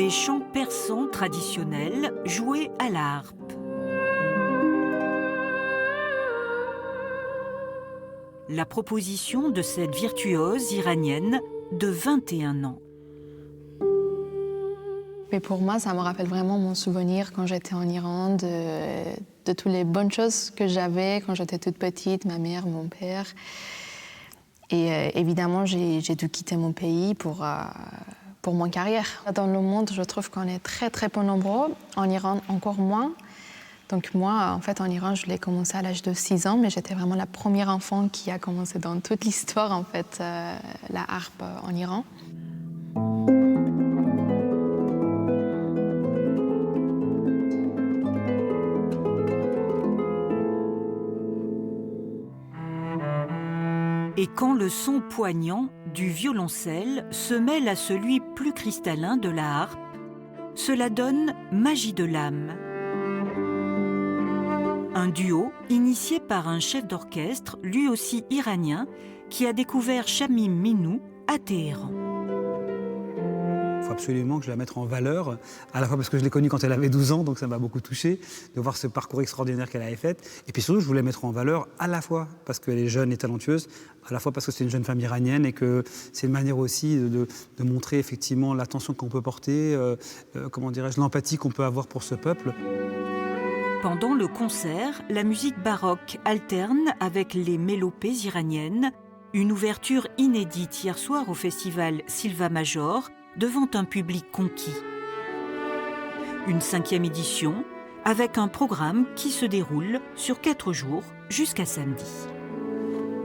des chants persans traditionnels joués à la harpe. La proposition de cette virtuose iranienne de 21 ans. Mais pour moi, ça me rappelle vraiment mon souvenir quand j'étais en Iran, de toutes les bonnes choses que j'avais quand j'étais toute petite, ma mère, mon père. Et évidemment, j'ai dû quitter mon pays pour mon carrière. Dans le monde, je trouve qu'on est très, très peu nombreux. En Iran, encore moins. Donc moi, en fait, en Iran, je l'ai commencé à l'âge de 6 ans, mais j'étais vraiment la première enfant qui a commencé dans toute l'histoire, en fait, la harpe en Iran. Et quand le son poignant du violoncelle se mêle à celui plus cristallin de la harpe, cela donne Magie de l'âme. Un duo initié par un chef d'orchestre, lui aussi iranien, qui a découvert Shamim Minou à Téhéran. Il faut absolument que je la mette en valeur, à la fois parce que je l'ai connue quand elle avait 12 ans, donc ça m'a beaucoup touché, de voir ce parcours extraordinaire qu'elle avait fait. Et puis surtout, je voulais mettre en valeur à la fois parce qu'elle est jeune et talentueuse, à la fois parce que c'est une jeune femme iranienne et que c'est une manière aussi de montrer effectivement l'attention qu'on peut porter, comment dirais-je, l'empathie qu'on peut avoir pour ce peuple. Pendant le concert, la musique baroque alterne avec les mélopées iraniennes, une ouverture inédite hier soir au festival Silva Major devant un public conquis. Une 5e édition avec un programme qui se déroule sur 4 jours jusqu'à samedi.